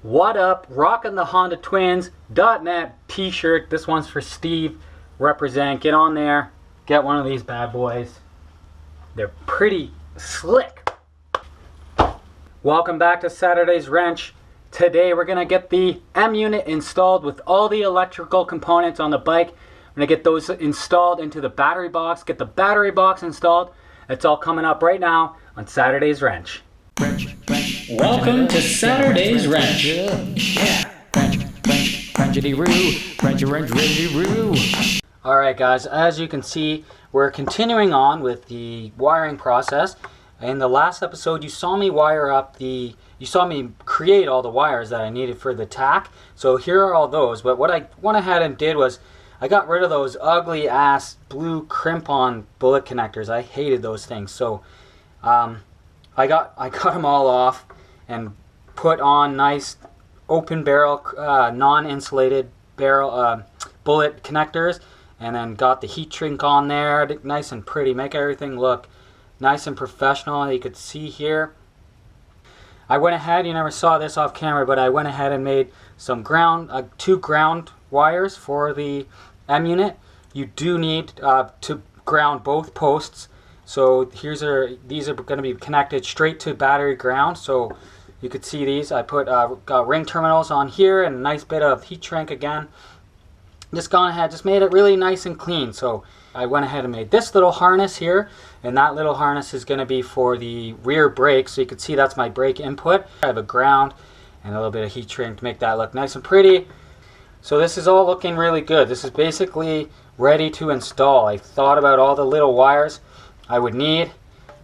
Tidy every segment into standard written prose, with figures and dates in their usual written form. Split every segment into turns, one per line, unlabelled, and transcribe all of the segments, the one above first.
What up? Rocking the Honda Twins.net t-shirt. This one's for Steve. Represent. Get on there. Get one of these bad boys. They're pretty slick. Welcome back to Saturday's Wrench. Today we're going to get the M unit installed with all the electrical components on the bike. I'm going to get those installed into the battery box. Get the battery box installed. It's all coming up right now on Saturday's Wrench. Welcome to Saturday's Wrench. Alright guys, as you can see, we're continuing on with the wiring process. In the last episode, you saw me create all the wires that I needed for the tack. So here are all those, but what I went ahead and did was I got rid of those ugly ass blue crimp-on bullet connectors. I hated those things. So I got them all off and put on nice open barrel, non-insulated barrel bullet connectors, and then got the heat shrink on there, nice and pretty, make everything look nice and professional. You could see here, I went ahead, you never saw this off camera, but I went ahead and made some two ground wires for the M unit. You do need to ground both posts. So these are going to be connected straight to battery ground. So you could see these. I put got ring terminals on here and a nice bit of heat shrink again. Just gone ahead, just made it really nice and clean. So I went ahead and made this little harness here, and that little harness is going to be for the rear brake. So you can see that's my brake input. I have a ground and a little bit of heat shrink to make that look nice and pretty. So this is all looking really good. This is basically ready to install. I thought about all the little wires I would need.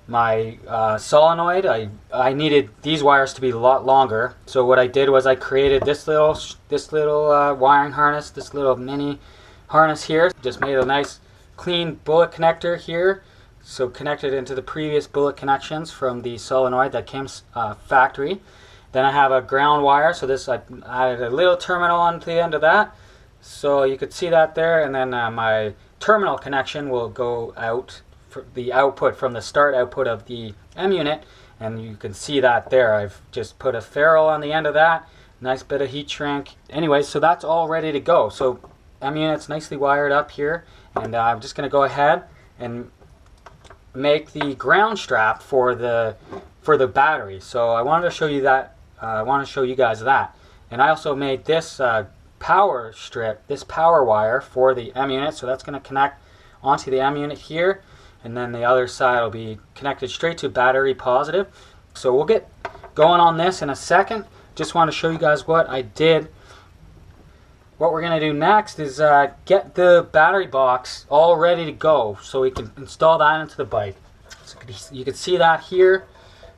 My solenoid, I needed these wires to be a lot longer. So what I did was I created this little wiring harness, this little mini harness here. Just made a nice clean bullet connector here. So connected into the previous bullet connections from the solenoid that came factory. Then I have a ground wire. So this, I added a little terminal onto the end of that. So you could see that there. And then my terminal connection will go out, the output from the start output of the M unit, and you can see that there. I've just put a ferrule on the end of that, nice bit of heat shrink. Anyway, so that's all ready to go. So M unit's nicely wired up here, and I'm just going to go ahead and make the ground strap for the battery. So I wanted to show you that. I want to show you guys that, and I also made this power strip, this power wire for the M unit. So that's going to connect onto the M unit here. And then the other side will be connected straight to battery positive. So we'll get going on this in a second. Just want to show you guys what I did. What we're going to do next is get the battery box all ready to go so we can install that into the bike. So you can see that here.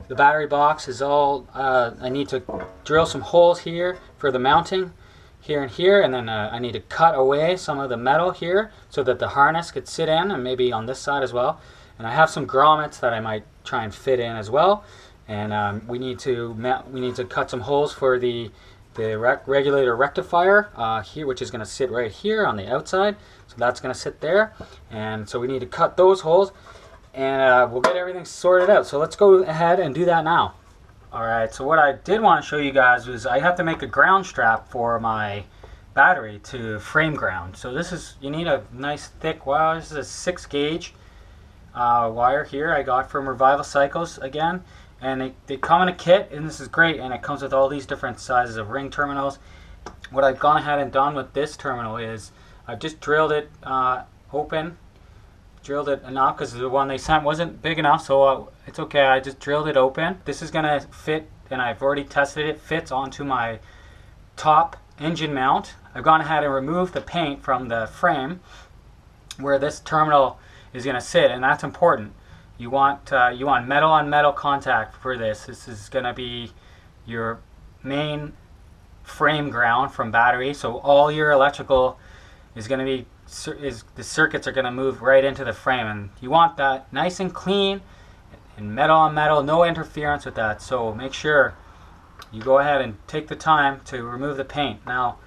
The battery box is all, I need to drill some holes here for the mounting. Here and here, and then I need to cut away some of the metal here so that the harness could sit in, and maybe on this side as well. And I have some grommets that I might try and fit in as well. And we need to cut some holes for the regulator rectifier here, which is going to sit right here on the outside. So that's going to sit there, and so we need to cut those holes, and we'll get everything sorted out. So let's go ahead and do that now. Alright, so what I did want to show you guys was I have to make a ground strap for my battery to frame ground. So this is, you need a nice thick wire. This is a 6 gauge wire here I got from Revival Cycles again. And they come in a kit, and this is great, and it comes with all these different sizes of ring terminals. What I've gone ahead and done with this terminal is I've just drilled it open. Drilled it enough because the one they sent wasn't big enough, so it's okay. I just drilled it open. This is gonna fit, and I've already tested it. Fits onto my top engine mount. I've gone ahead and removed the paint from the frame where this terminal is gonna sit, and that's important. You want metal on metal contact for this. This is gonna be your main frame ground from battery, so all your electrical is gonna be. The circuits are going to move right into the frame, and you want that nice and clean and metal on metal, no interference with that. So make sure you go ahead and take the time to remove the paint. Now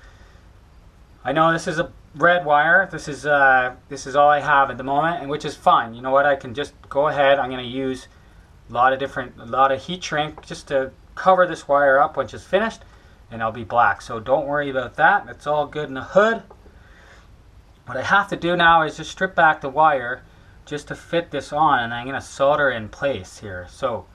I know this is a red wire, this is all I have at the moment, and which is fine. You know what, I can just go ahead. I'm going to use a lot of heat shrink just to cover this wire up once it's finished, and it'll be black. So don't worry about that. It's all good in the hood. What I have to do now is just strip back the wire just to fit this on, and I'm going to solder in place here. So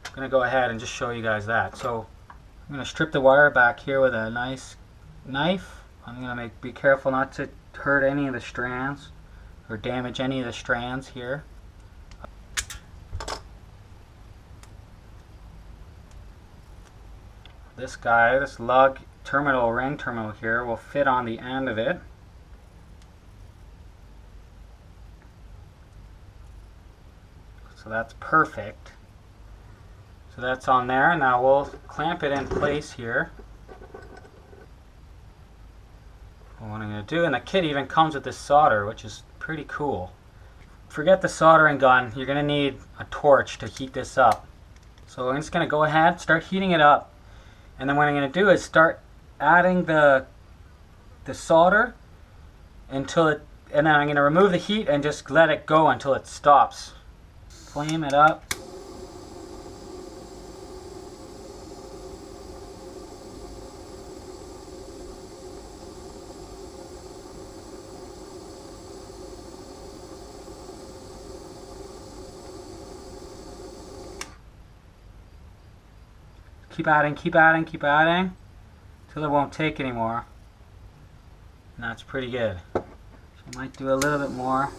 I'm going to go ahead and just show you guys that. So I'm going to strip the wire back here with a nice knife. I'm going to be careful not to hurt any of the strands or damage any of the strands here. This lug terminal, ring terminal here, will fit on the end of it. So that's perfect. So that's on there. Now we'll clamp it in place here. What I'm going to do, and the kit even comes with this solder, which is pretty cool. Forget the soldering gun. You're going to need a torch to heat this up. So I'm just going to go ahead, start heating it up. And then what I'm going to do is start adding the solder until it, and then I'm going to remove the heat and just let it go until it stops. Flame it up. Keep adding, keep adding, keep adding until it won't take anymore. And that's pretty good. So I might do a little bit more.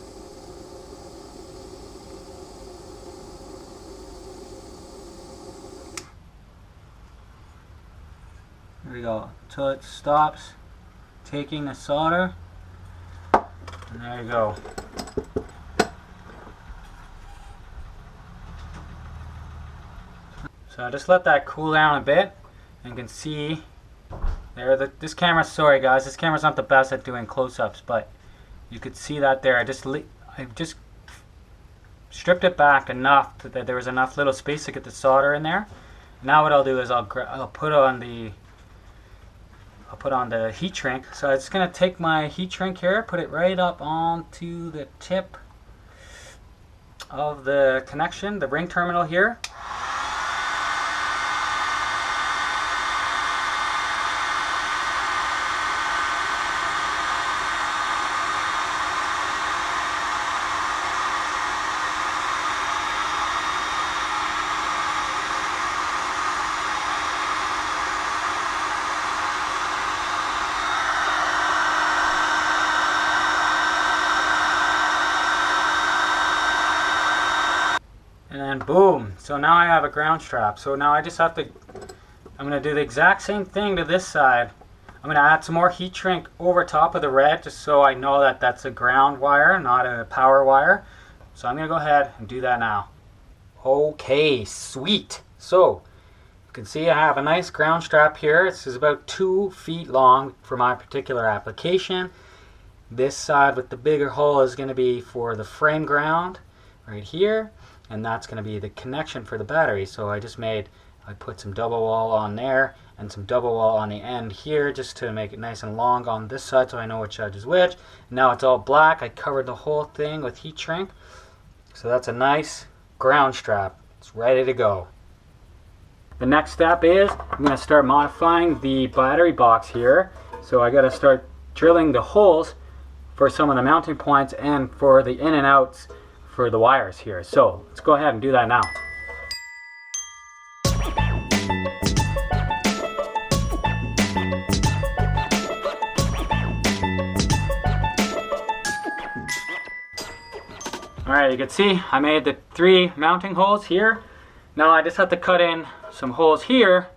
There we go, until it stops taking the solder. And there you go. So I just let that cool down a bit, and you can see there. This camera, sorry guys, this camera's not the best at doing close-ups, but you could see that there. I just stripped it back enough that there was enough little space to get the solder in there. Now what I'll do is I'll put on the heat shrink. So I'm just gonna take my heat shrink here, put it right up onto the tip of the connection, the ring terminal here. And boom, so now I have a ground strap. So now I just have to, I'm going to do the exact same thing to this side. I'm going to add some more heat shrink over top of the red, just so I know that that's a ground wire, not a power wire. So I'm going to go ahead and do that now. Okay, sweet. So you can see I have a nice ground strap here. This is about 2 feet long for my particular application. This side with the bigger hole is going to be for the frame ground right here. And that's going to be the connection for the battery. So I put some double wall on there and some double wall on the end here, just to make it nice and long on this side so I know which side is which. Now it's all black. I covered the whole thing with heat shrink. So that's a nice ground strap. It's ready to go. The next step is I'm going to start modifying the battery box here. So I got to start drilling the holes for some of the mounting points and for the in and outs for the wires here. So let's go ahead and do that now. Alright, you can see I made the 3 mounting holes here. Now I just have to cut in some holes here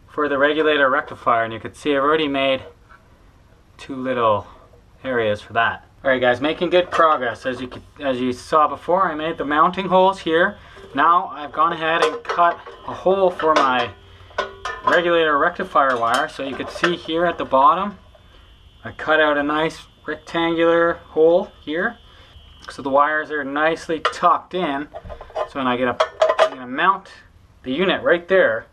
for the regulator rectifier, and you can see I've already made 2 little areas for that. Alright guys, making good progress. As you saw before, I made the mounting holes here. Now I've gone ahead and cut a hole for my regulator rectifier wire. So you can see here at the bottom, I cut out a nice rectangular hole here. So the wires are nicely tucked in. So when I'm gonna mount the unit right there.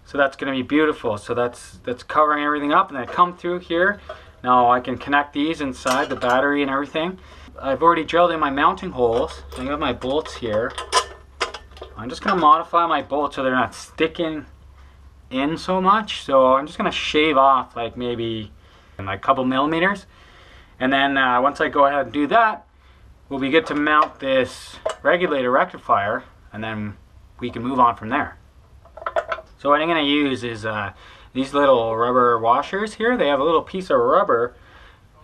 So that's gonna be beautiful. So that's covering everything up, and then I come through here. Now I can connect these inside the battery and everything. I've already drilled in my mounting holes. I got my bolts here. I'm just going to modify my bolts so they're not sticking in so much, so I'm just gonna shave off like maybe a couple millimeters, and then once I go ahead and do that, we'll be good to mount this regulator rectifier, and then we can move on from there. So what I'm gonna use is these little rubber washers here. They have a little piece of rubber,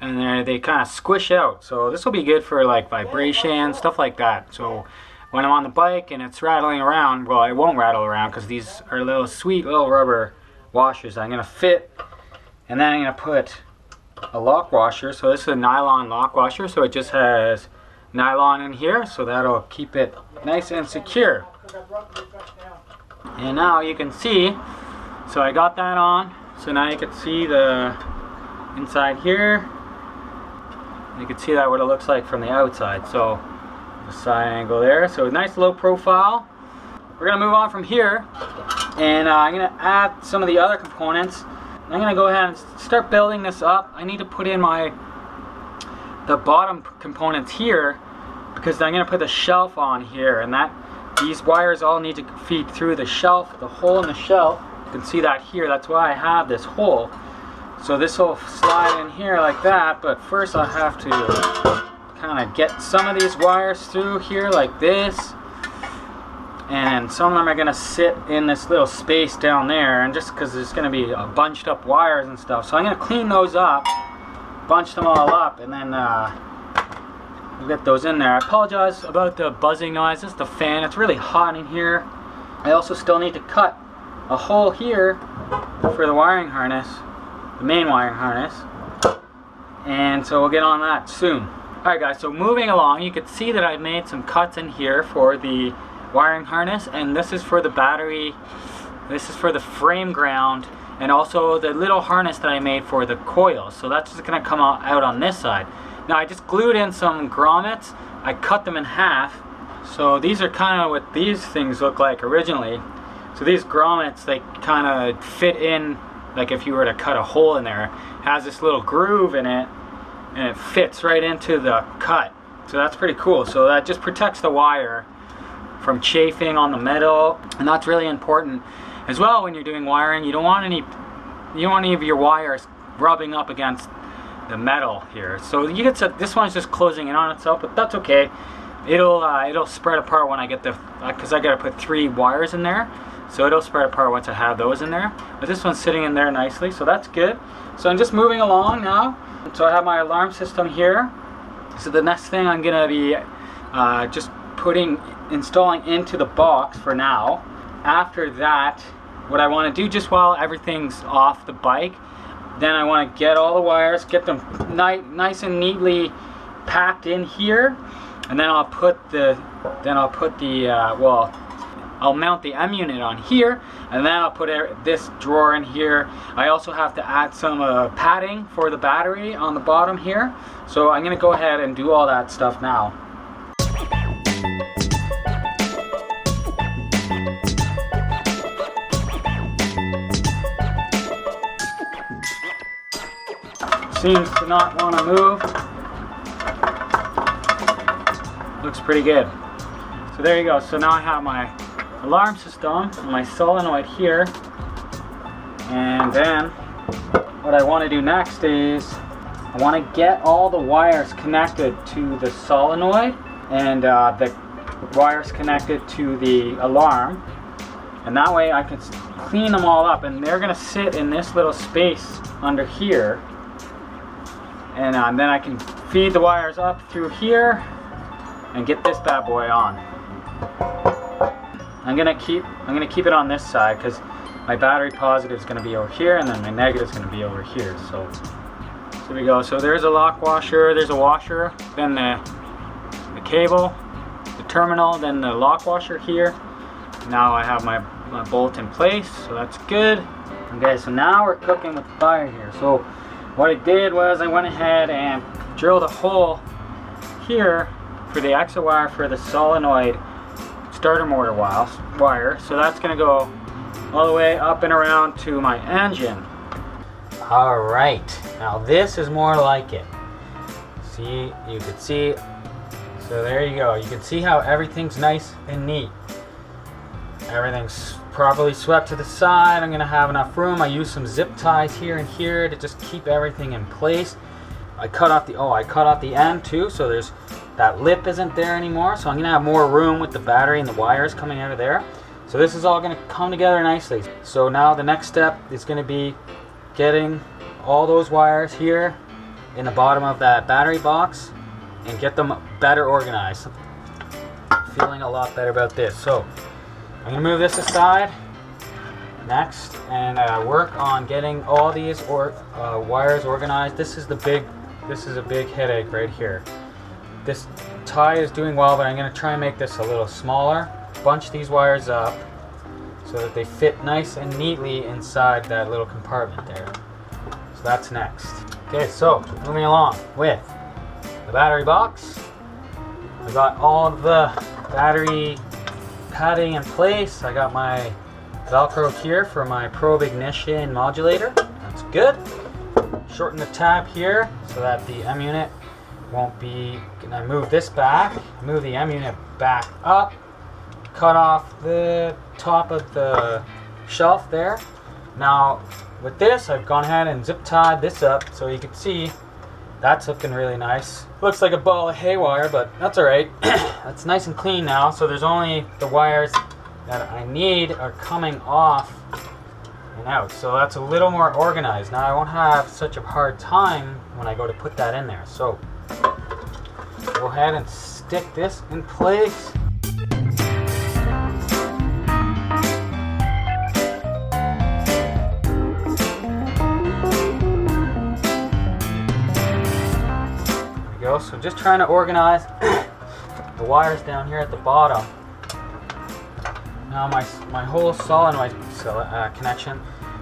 and they kind of squish out, so this will be good for like vibration, stuff like that. So when I'm on the bike and it's rattling around, well, it won't rattle around because these are little sweet little rubber washers I'm gonna fit. And then I'm gonna put a lock washer. So this is a nylon lock washer, so it just has nylon in here, so that'll keep it nice and secure. And now you can see, so I got that on, so now you can see the inside here. You can see that what it looks like from the outside. So the side angle there, so a nice low profile. We're gonna move on from here, and I'm gonna add some of the other components. I'm gonna go ahead and start building this up. I need to put in the bottom components here, because I'm gonna put the shelf on here, and these wires all need to feed through the shelf, the hole in the shelf. You can see that here, that's why I have this hole. So this will slide in here like that, but first I have to kind of get some of these wires through here like this, and some of them are going to sit in this little space down there, and just because there's going to be bunched up wires and stuff, so I'm going to clean those up, bunch them all up, and then we'll get those in there. I apologize about the buzzing noise. It's the fan. It's really hot in here. I also still need to cut a hole here for the wiring harness, the main wiring harness, and so we'll get on that soon. Alright guys, so moving along, you can see that I've made some cuts in here for the wiring harness, and this is for the battery, this is for the frame ground, and also the little harness that I made for the coils. So that's just going to come out on this side. Now I just glued in some grommets, I cut them in half, so these are kind of what these things look like originally. So these grommets, they kind of fit in, like if you were to cut a hole in there, it has this little groove in it, and it fits right into the cut. So that's pretty cool. So that just protects the wire from chafing on the metal, and that's really important as well when you're doing wiring. You don't want any of your wires rubbing up against the metal here. So you get this one's just closing in on itself, but that's okay. It'll spread apart when I get because I gotta put 3 wires in there, so it'll spread apart once I have those in there. But this one's sitting in there nicely, so that's good. So I'm just moving along now. So I have my alarm system here. So the next thing I'm gonna be just installing into the box for now. After that, what I want to do, just while everything's off the bike, then I want to get all the wires, get them nice and neatly packed in here, and then I'll mount the M unit on here, and then I'll put this drawer in here. I also have to add some padding for the battery on the bottom here. So I'm going to go ahead and do all that stuff now. Seems to not want to move. Looks pretty good. So there you go. So now I have my alarm system and my solenoid here, and then what I want to do next is I want to get all the wires connected to the solenoid and the wires connected to the alarm, and that way I can clean them all up, and they're going to sit in this little space under here, and then I can feed the wires up through here and get this bad boy on. I'm gonna keep it on this side because my battery positive is gonna be over here, and then my negative is gonna be over here. So there we go. So there's a lock washer, there's a washer, then the cable, the terminal, then the lock washer here. Now I have my bolt in place, so that's good. Okay, so now we're cooking with the fire here. So what I did was I went ahead and drilled a hole here for the exit wire for the solenoid starter motor wire. So that's going to go all the way up and around to my engine. Alright, now this is more like it. See, you can see, so there you go. You can see how everything's nice and neat. Everything's properly swept to the side. I'm gonna have enough room. I use some zip ties here and here to just keep everything in place. I cut off the end too, so there's that lip isn't there anymore. So I'm gonna have more room with the battery and the wires coming out of there. So this is all gonna come together nicely. So now the next step is gonna be getting all those wires here in the bottom of that battery box and get them better organized. Feeling a lot better about this. So I'm gonna move this aside next and work on getting all these wires organized. This is a big headache right here. This tie is doing well, but I'm gonna try and make this a little smaller. Bunch these wires up so that they fit nice and neatly inside that little compartment there. So that's next. Okay, so moving along with the battery box. I got all the battery padding in place. I got my Velcro here for my probe ignition modulator. That's good. Shorten the tab here so that the M unit won't be. Gonna move this back, move the M unit back up, cut off the top of the shelf there. Now with this, I've gone ahead and zip tied this up so you can see that's looking really nice. Looks like a ball of haywire, but that's alright. That's nice and clean now, so there's only the wires that I need are coming off and out. So that's a little more organized. Now I won't have such a hard time when I go to put that in there. So go ahead and stick this in place. So just trying to organize the wires down here at the bottom. Now my whole solenoid connection.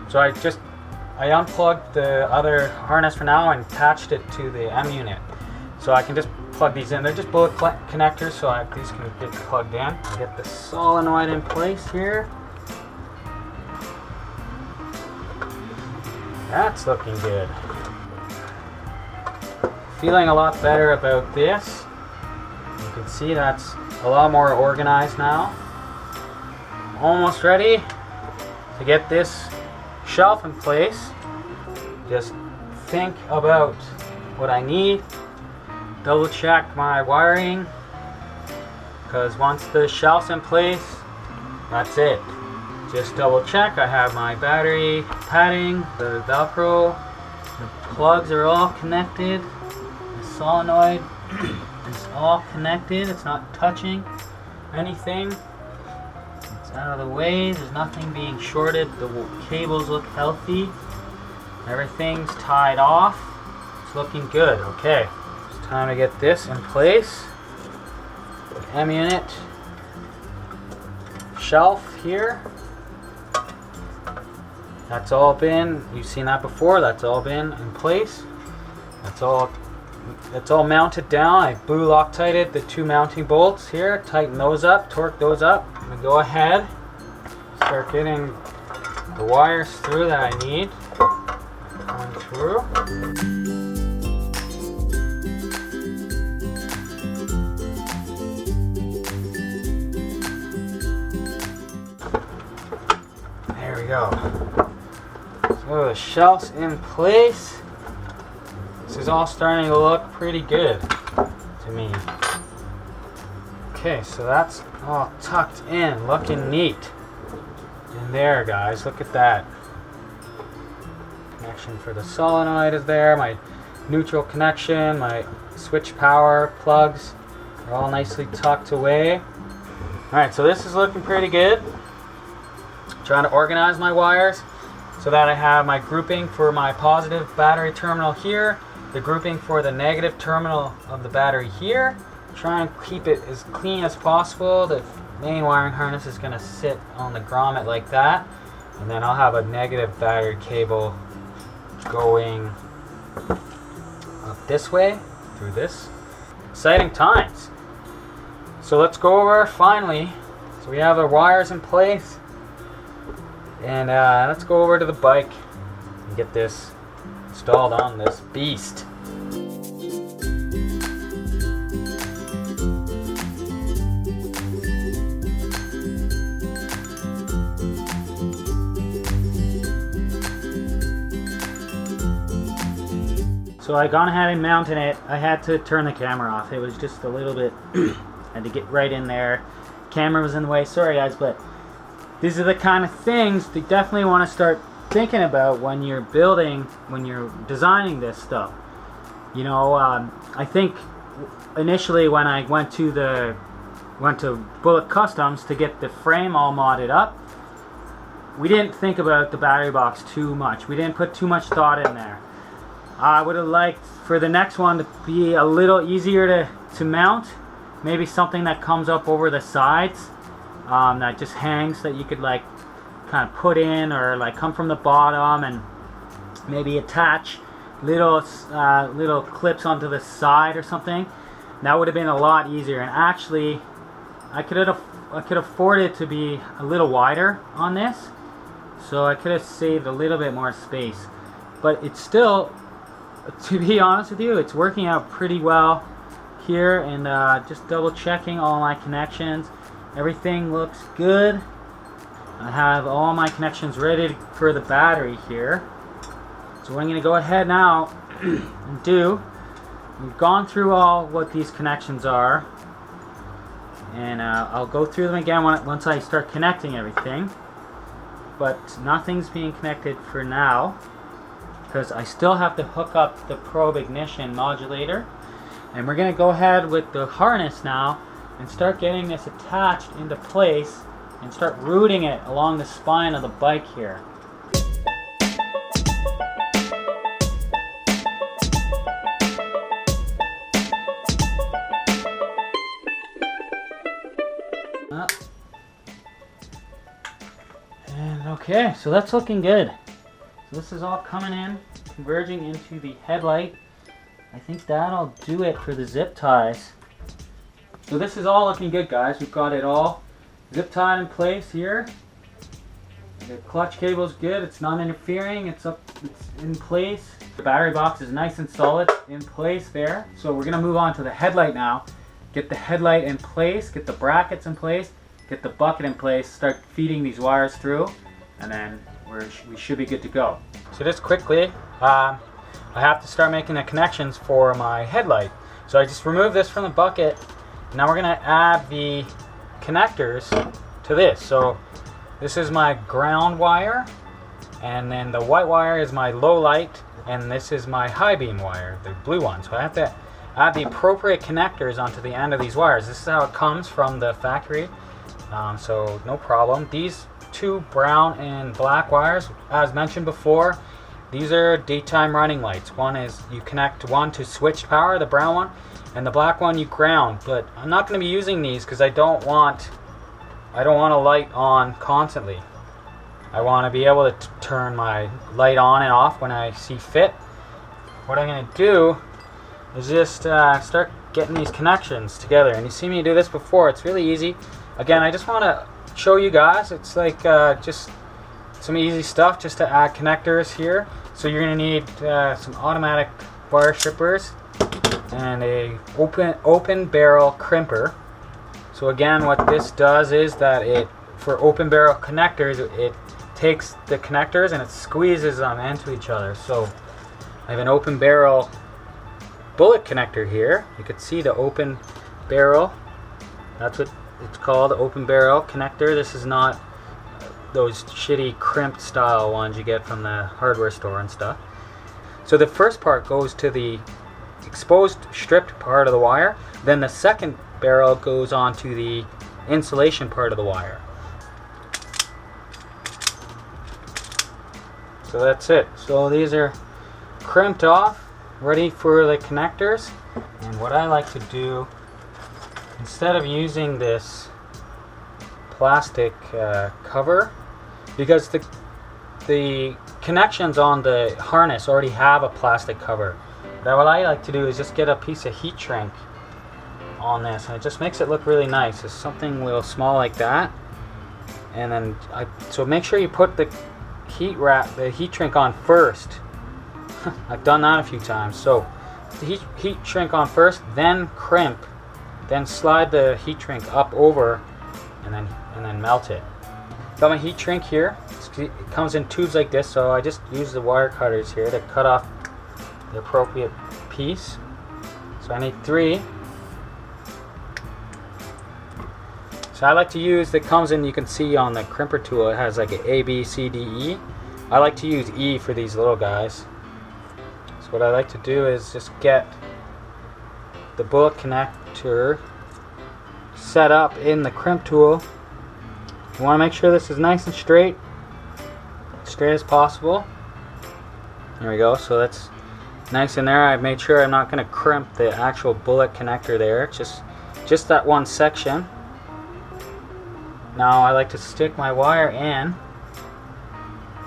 So I unplugged the other harness for now and attached it to the M unit. So I can just plug these in. They're just bullet connectors, so these can get plugged in. I'll get the solenoid in place here. That's looking good. Feeling a lot better about this. You can see that's a lot more organized now. Almost ready to get this shelf in place. Just think about what I need. Double check my wiring, because once the shelf's in place, that's it. Just double check I have my battery padding, the Velcro, the plugs are all connected. Solenoid is all connected. It's not touching anything. It's out of the way. There's nothing being shorted. The cables look healthy. Everything's tied off. It's looking good. Okay, it's time to get this in place. The M unit shelf here. That's all been, you've seen that before. That's all been in place. It's all mounted down. I blew Loctited the two mounting bolts here. Tighten those up, torque those up. I'm going to go ahead, start getting the wires through that I need. Coming through. There we go. So the shelf's in place. This is all starting to look pretty good to me. Okay, so that's all tucked in, looking neat. In there, guys, look at that. Connection for the solenoid is there, my neutral connection, my switch power plugs are all nicely tucked away. Alright, so this is looking pretty good. Trying to organize my wires so that I have my grouping for my positive battery terminal here, the grouping for the negative terminal of the battery here. Try and keep it as clean as possible. The main wiring harness is going to sit on the grommet like that, and then I'll have a negative battery cable going up this way through this. Exciting times. So let's go over finally. So we have the wires in place, and let's go over to the bike and get this installed on this beast. So I gone ahead and mounted it. I had to turn the camera off. It was just a little bit, had to get right in there. Camera was in the way. Sorry guys, but these are the kind of things you definitely want to start thinking about when you're building, when you're designing this stuff. You know, I think initially when I went to Bullet Customs to get the frame all modded up, we didn't think about the battery box too much. We didn't put too much thought in there. I would have liked for the next one to be a little easier to mount. Maybe something that comes up over the sides, that just hangs, that you could like kind of put in, or like come from the bottom and maybe attach little clips onto the side or something. That would have been a lot easier. And actually, I could afford it to be a little wider on this, so I could have saved a little bit more space. But it's still, to be honest with you, it's working out pretty well here. And just double checking all my connections. Everything looks good. I have all my connections ready for the battery here. So what I'm going to go ahead now and do, we've gone through all what these connections are. And I'll go through them again once I start connecting everything. But nothing's being connected for now, because I still have to hook up the probe ignition modulator. And we're going to go ahead with the harness now and start getting this attached into place and start routing it along the spine of the bike here. And okay, so that's looking good. So this is all coming in, converging into the headlight. I think that'll do it for the zip ties. So this is all looking good, guys. We've got it all zip tied in place here. The clutch cable is good. It's not interfering. It's in place. The battery box is nice and solid in place there. So we're gonna move on to the headlight now. Get the headlight in place, get the brackets in place, get the bucket in place, start feeding these wires through, and then we should be good to go. So just quickly, I have to start making the connections for my headlight. So I just removed this from the bucket. Now we're gonna add the connectors to this. So this is my ground wire, and then the white wire is my low light, and this is my high beam wire, the blue one. So I have to add the appropriate connectors onto the end of these wires. This is how it comes from the factory, so no problem. These two brown and black wires, as mentioned before, these are daytime running lights. One is you connect one to switched power, the brown one, and the black one you ground. But I'm not going to be using these because I don't want a light on constantly. I want to be able to turn my light on and off when I see fit. What I'm going to do is just start getting these connections together. And you see me do this before. It's really easy. Again, I just want to show you guys. It's like just some easy stuff just to add connectors here. So you're going to need some automatic wire strippers and a open barrel crimper. So again, what this does is that for open barrel connectors, it takes the connectors and it squeezes them into each other. So I have an open barrel bullet connector here. You can see the open barrel. That's what it's called, open barrel connector. This is not those shitty crimped style ones you get from the hardware store and stuff. So the first part goes to the exposed stripped part of the wire. Then the second barrel goes on to the insulation part of the wire. So that's it. So these are crimped off, ready for the connectors. And what I like to do, instead of using this plastic cover, because the connections on the harness already have a plastic cover, but what I like to do is just get a piece of heat shrink on this, and it just makes it look really nice. It's something a little small like that, and then so make sure you put the heat shrink on first. I've done that a few times. So the heat shrink on first, then crimp, then slide the heat shrink up over, and then melt it. Got my heat shrink here. It comes in tubes like this, so I just use the wire cutters here to cut off the appropriate piece. So I need 3. So I like to use, that comes in, you can see on the crimper tool, it has like an A, B, C, D, E. I like to use E for these little guys. So what I like to do is just get the bullet connector set up in the crimp tool. You want to make sure this is nice and straight as possible. There we go. So that's nice in there. I've made sure I'm not going to crimp the actual bullet connector there, just that one section. Now I like to stick my wire in,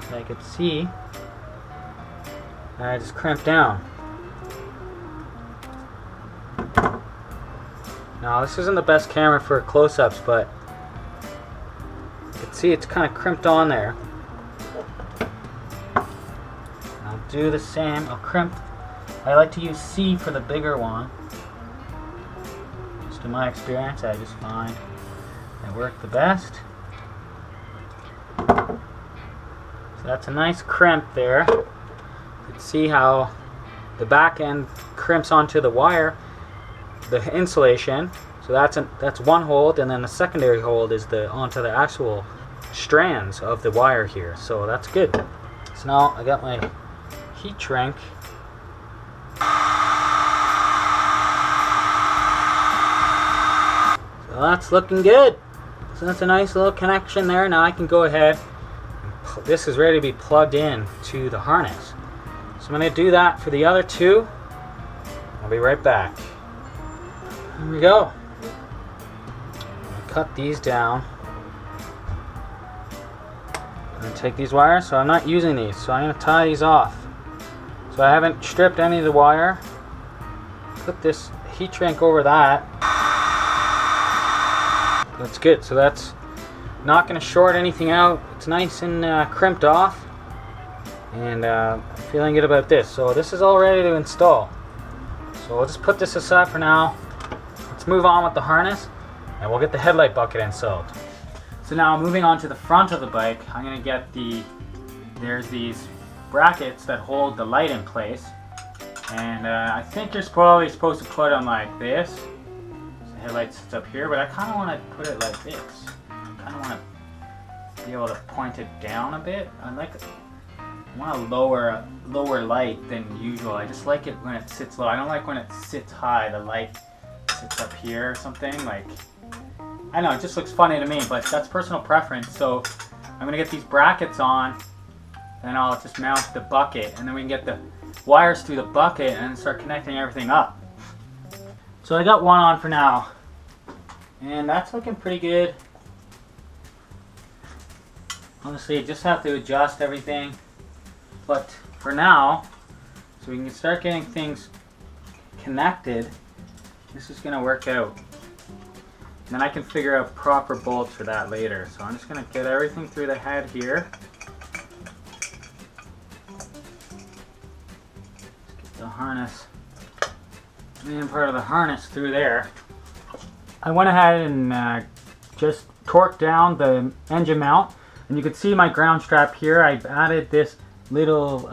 so I can see, and I just crimp down. Now this isn't the best camera for close-ups, but you can see it's kind of crimped on there. I'll do the same. I'll crimp. I like to use C for the bigger one. Just in my experience, I just find they work the best. So that's a nice crimp there. You can see how the back end crimps onto the wire, the insulation. So that's one hold, and then the secondary hold is onto the actual strands of the wire here. So that's good. So now I got my heat shrink. So that's looking good. So that's a nice little connection there. Now I can go ahead, this is ready to be plugged in to the harness. So I'm going to do that for the other 2. I'll be right back. Here we go. I'm going to cut these down. I'm going to take these wires, so I'm not using these, so I'm going to tie these off. So I haven't stripped any of the wire. Put this heat shrink over that. That's good. So that's not going to short anything out. It's nice and crimped off, and feeling good about this. So this is all ready to install. So we'll just put this aside for now. Let's move on with the harness, and we'll get the headlight bucket installed. So now moving on to the front of the bike, I'm going to get there's these brackets that hold the light in place, and I think you're probably supposed to put them like this. The headlight sits up here, but I kind of want to put it like this. I kind of want to be able to point it down a bit. I want a lower light than usual. I just like it when it sits low. I don't like when it sits high. The light sits up here or something. Like, I know, it just looks funny to me, but that's personal preference. So I'm gonna get these brackets on, then I'll just mount the bucket, and then we can get the wires through the bucket and start connecting everything up. So I got one on for now, and that's looking pretty good. Honestly, you just have to adjust everything, but for now, so we can start getting things connected, this is going to work out. And then I can figure out proper bolts for that later. So I'm just going to get everything through the head here. Get the harness, main part of the harness through there. I went ahead and just torqued down the engine mount, and you can see my ground strap here. I've added this little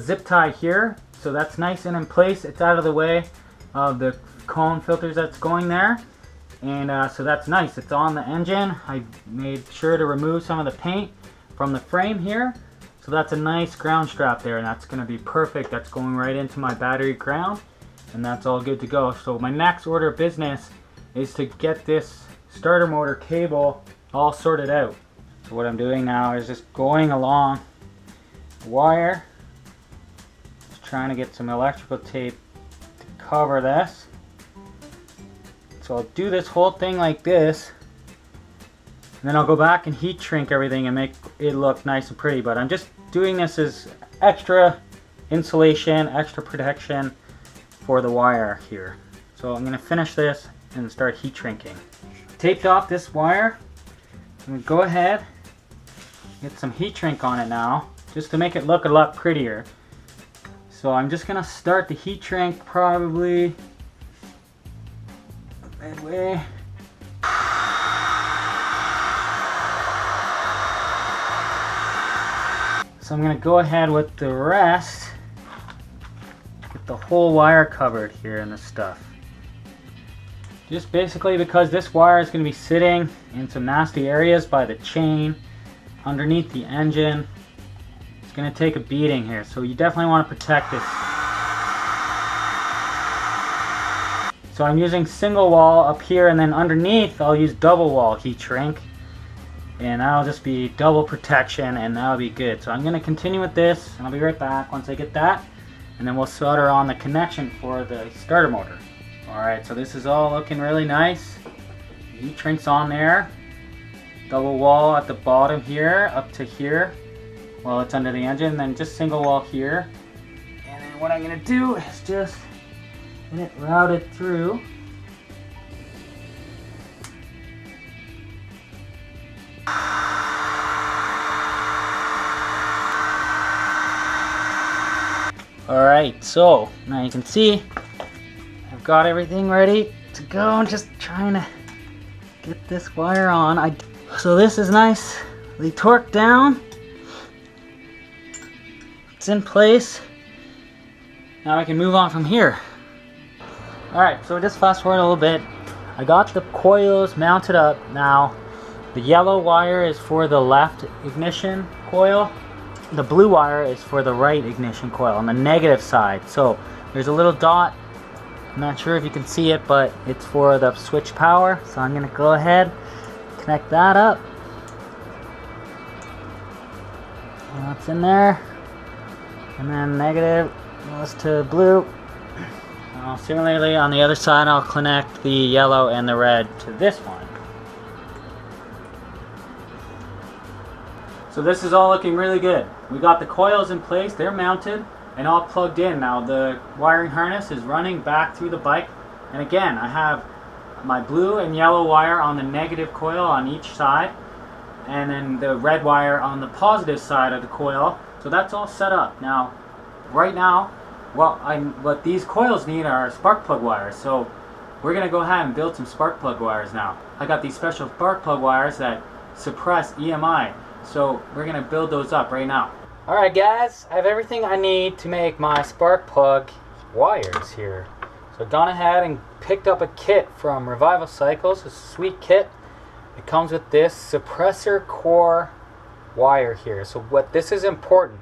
zip tie here, so that's nice and in place. It's out of the way of the cone filters that's going there, and so that's nice. It's on the engine. I made sure to remove some of the paint from the frame here, so that's a nice ground strap there, and that's going to be perfect. That's going right into my battery ground, and that's all good to go. So my next order of business is to get this starter motor cable all sorted out. So what I'm doing now is just going along the wire, just trying to get some electrical tape to cover this. So I'll do this whole thing like this, and then I'll go back and heat shrink everything and make it look nice and pretty. But I'm just doing this as extra insulation, extra protection for the wire here. So I'm going to finish this and start heat shrinking. Taped off this wire. I'm going to go ahead, get some heat shrink on it now, just to make it look a lot prettier. So I'm just going to start the heat shrink probably midway. So I'm going to go ahead with the rest the whole wire covered here in this stuff. Just basically because this wire is going to be sitting in some nasty areas by the chain, underneath the engine. It's going to take a beating here, so you definitely want to protect it. So I'm using single wall up here, and then underneath I'll use double wall heat shrink, and that'll just be double protection, and that'll be good. So I'm going to continue with this, and I'll be right back once I get that, and then we'll solder on the connection for the starter motor. Alright, so this is all looking really nice. Heat shrink's on there. Double wall at the bottom here, up to here, while it's under the engine, and then just single wall here. And then what I'm going to do is just get it routed through. Alright, so now you can see I've got everything ready to go. I'm just trying to get this wire on. So this is nicely torqued down. It's in place. Now I can move on from here. Alright, so just fast forward a little bit. I got the coils mounted up. Now the yellow wire is for the left ignition coil. The blue wire is for the right ignition coil on the negative side. So there's a little dot. I'm not sure if you can see it, but it's for the switch power. So I'm going to go ahead, connect that up. And that's in there. And then negative goes to blue. Similarly on the other side, I'll connect the yellow and the red to this one. So this is all looking really good. We got the coils in place, they're mounted and all plugged in. Now the wiring harness is running back through the bike, and again I have my blue and yellow wire on the negative coil on each side, and then the red wire on the positive side of the coil. So that's all set up. Now right now what these coils need are spark plug wires, so we're gonna go ahead and build some spark plug wires now. I got these special spark plug wires that suppress EMI, so we're gonna build those up right now. Alright guys, I have everything I need to make my spark plug wires here. So I've gone ahead and picked up a kit from Revival Cycles, a sweet kit. It comes with this suppressor core wire here. So what this is important,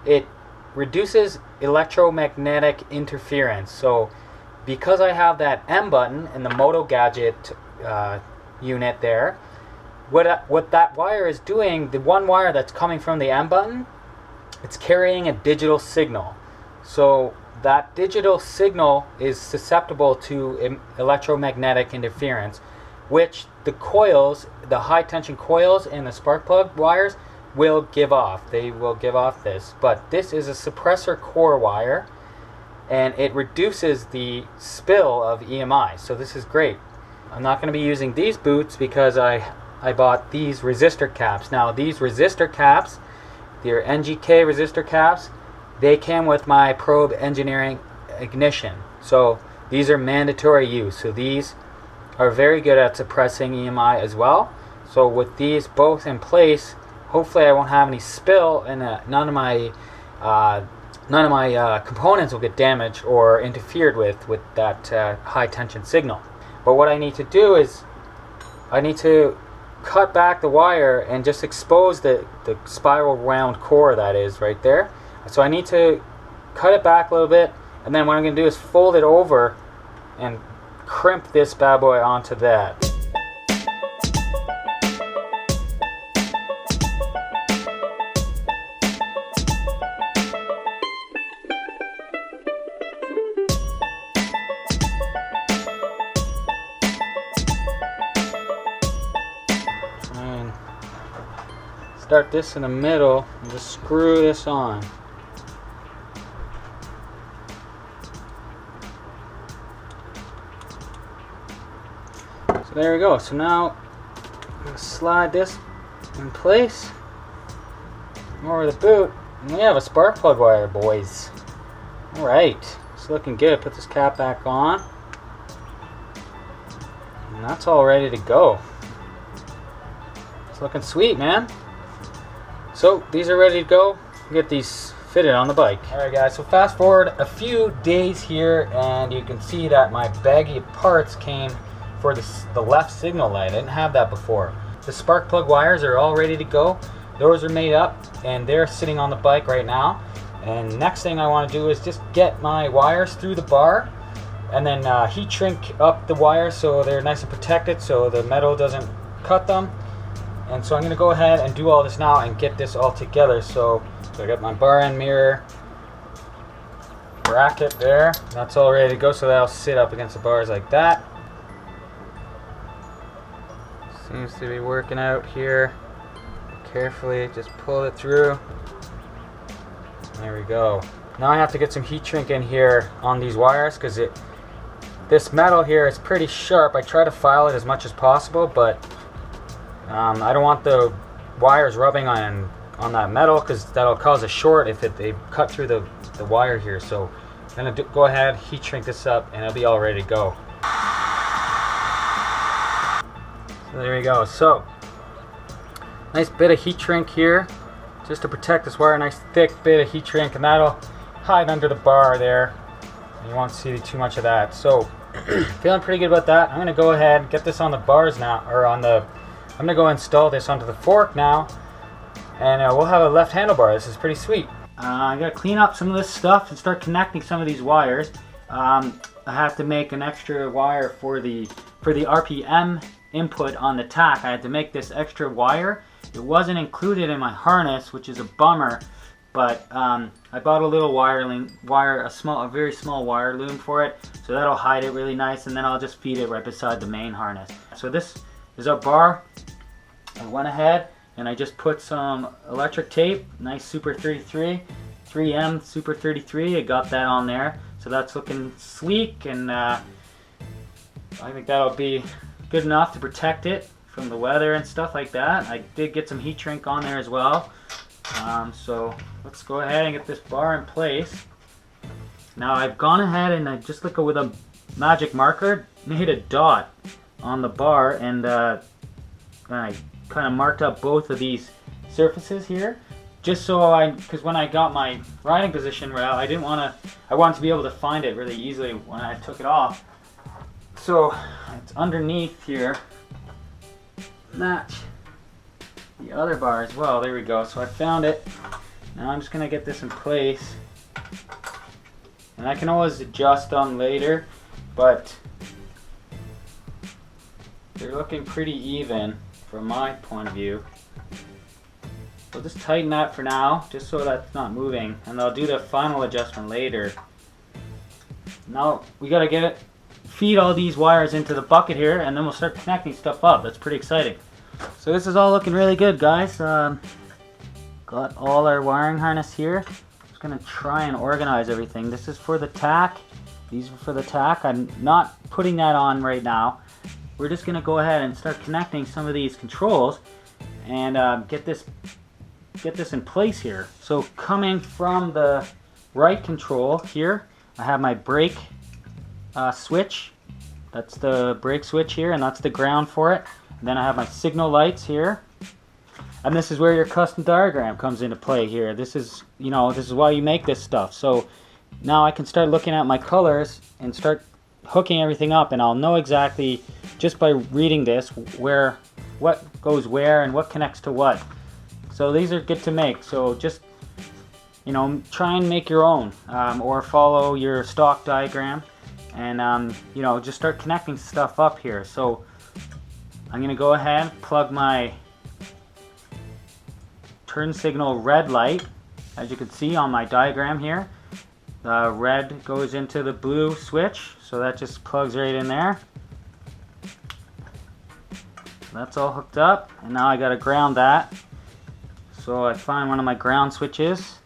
it reduces electromagnetic interference. So because I have that M button in the Moto Gadget unit there, what that wire is doing, the one wire that's coming from the M button, it's carrying a digital signal. So that digital signal is susceptible to electromagnetic interference, which the coils, the high tension coils and the spark plug wires will give off. They will give off this. But this is a suppressor core wire, and it reduces the spill of EMI. So this is great. I'm not going to be using these boots because I bought these resistor caps. Now these resistor caps, they're NGK resistor caps, they came with my Probe Engineering ignition. So these are mandatory use. So these are very good at suppressing EMI as well. So with these both in place, hopefully I won't have any spill, and none of my components will get damaged or interfered with that high tension signal. But what I need to do is I need to cut back the wire and just expose the spiral round core that is right there. So I need to cut it back a little bit, and then what I'm going to do is fold it over and crimp this bad boy onto that. And start this in the middle and just screw this on. There we go. So now I'm going to slide this in place over the boot, and we have a spark plug wire, boys. Alright, it's looking good. Put this cap back on, and that's all ready to go. It's looking sweet, man. So these are ready to go. Get these fit it on the bike. Alright guys, so fast forward a few days here and you can see that my baggy parts came for the left signal light. I didn't have that before. The spark plug wires are all ready to go. Those are made up and they're sitting on the bike right now. And next thing I want to do is just get my wires through the bar and then heat shrink up the wires so they're nice and protected so the metal doesn't cut them. And so I'm going to go ahead and do all this now and get this all together. So I got my bar end mirror bracket there. That's all ready to go, so that'll sit up against the bars like that. Seems to be working out here. Carefully just pull it through. There we go. Now I have to get some heat shrink in here on these wires because this metal here is pretty sharp. I try to file it as much as possible, but I don't want the wires rubbing on that metal because that'll cause a short if they cut through the wire here. So I'm going to go ahead, heat shrink this up, and it'll be all ready to go. So there we go. So nice bit of heat shrink here just to protect this wire. Nice thick bit of heat shrink, and that'll hide under the bar there. You won't see too much of that. So feeling pretty good about that. I'm going to go ahead and get this on the bars now, or on the I'm going to go install this onto the fork now, and we'll have a left handlebar. This is pretty sweet. I got to clean up some of this stuff and start connecting some of these wires. I have to make an extra wire for the RPM input on the tack. I had to make this extra wire. It wasn't included in my harness, which is a bummer, but I bought a little a very small wire loom for it, so that'll hide it really nice, and then I'll just feed it right beside the main harness. So this is our bar. I went ahead and I just put some electric tape, nice Super 33, 3M Super 33. I got that on there, so that's looking sleek, and I think that'll be good enough to protect it from the weather and stuff like that. I did get some heat shrink on there as well. So let's go ahead and get this bar in place. Now I've gone ahead and I just with a magic marker made a dot on the bar, and I kind of marked up both of these surfaces here, just so because when I got my riding position rail, I wanted to be able to find it really easily when I took it off. So it's underneath here, match the other bar as well. There we go. So I found it. Now I'm just gonna get this in place, and I can always adjust them later, but they're looking pretty even from my point of view. We'll just tighten that for now, just so that's not moving, and I'll do the final adjustment later. Now we gotta feed all these wires into the bucket here, and then we'll start connecting stuff up. That's pretty exciting. So this is all looking really good, guys. Got all our wiring harness here. Just gonna try and organize everything. This is for the tack. These are for the tack. I'm not putting that on right now. We're just gonna go ahead and start connecting some of these controls and get this in place here. So coming from the right control here, I have my brake switch. That's the brake switch here, and that's the ground for it. And then I have my signal lights here, and this is where your custom diagram comes into play here. This is why you make this stuff. So now I can start looking at my colors and start hooking everything up, and I'll know exactly just by reading this what goes where and what connects to what. So these are good to make. So just try and make your own, or follow your stock diagram, and just start connecting stuff up here. So I'm gonna go ahead, plug my turn signal red light, as you can see on my diagram here. The red goes into the blue switch, so that just plugs right in there. That's all hooked up, and now I gotta ground that. So I find one of my ground switches,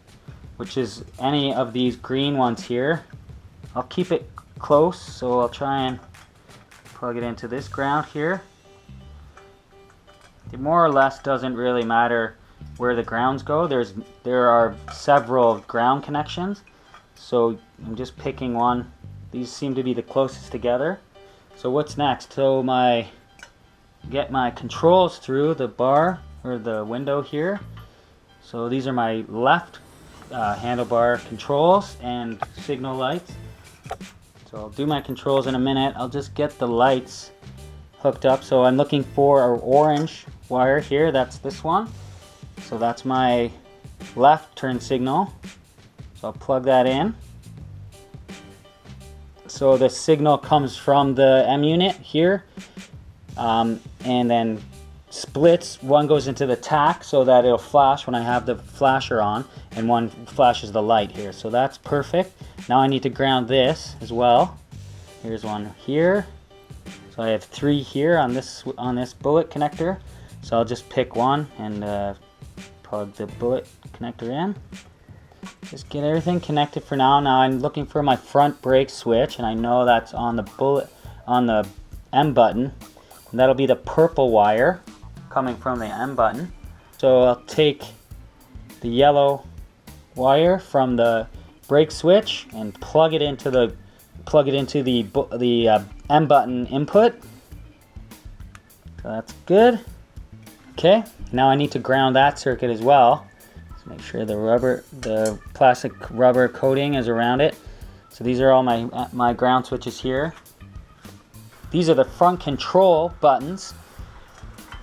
which is any of these green ones here. I'll keep it close, so I'll try and plug it into this ground here. It more or less doesn't really matter where the grounds go. There are several ground connections, so I'm just picking one. These seem to be the closest together. So what's next? So get my controls through the bar or the window here. So these are my left handlebar controls and signal lights. So I'll do my controls in a minute. I'll just get the lights hooked up. So I'm looking for an orange wire here. That's this one. So that's my left turn signal. So I'll plug that in. So the signal comes from the M unit here, and then splits. One goes into the tack so that it'll flash when I have the flasher on, and one flashes the light here. So that's perfect. Now I need to ground this as well. Here's one here. So I have 3 here on this bullet connector. So I'll just pick one and plug the bullet connector in. Just get everything connected for now. Now I'm looking for my front brake switch, and I know that's on the M button. And that'll be the purple wire coming from the M button. So I'll take the yellow wire from the brake switch and plug it into the M button input. So that's good. Okay, now I need to ground that circuit as well. Make sure the plastic rubber coating is around it. So these are all my ground switches here. These are the front control buttons,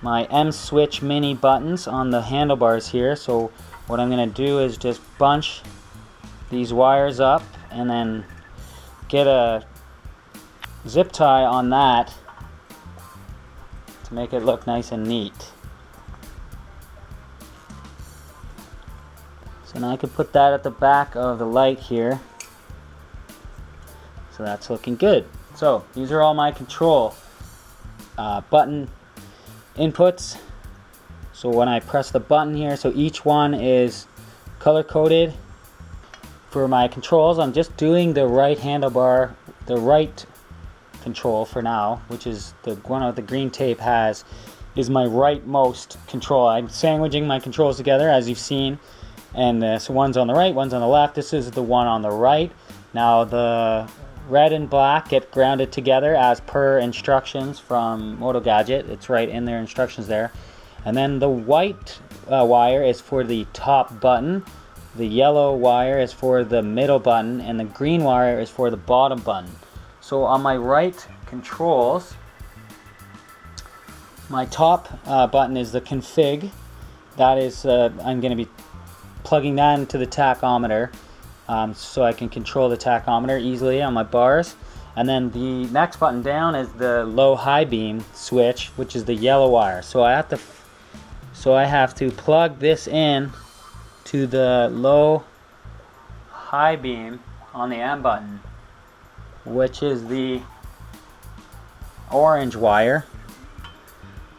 my M switch mini buttons on the handlebars here. So what I'm going to do is just bunch these wires up and then get a zip tie on that to make it look nice and neat. So now I can put that at the back of the light here. So that's looking good. So these are all my control button inputs. So when I press the button here, so each one is color coded. For my controls, I'm just doing the right handlebar, the right control for now, which is the one with the green tape is my rightmost control. I'm sandwiching my controls together, as you've seen. And so one's on the right, one's on the left. This is the one on the right. Now the red and black get grounded together as per instructions from Moto Gadget. It's right in their instructions there. And then the white wire is for the top button. The yellow wire is for the middle button, and the green wire is for the bottom button. So on my right controls, my top button is the config. That is, I'm going to be plugging that into the tachometer so I can control the tachometer easily on my bars. And then the next button down is the low high beam switch, which is the yellow wire. So I have to plug this in to the low high beam on the M button, which is the orange wire,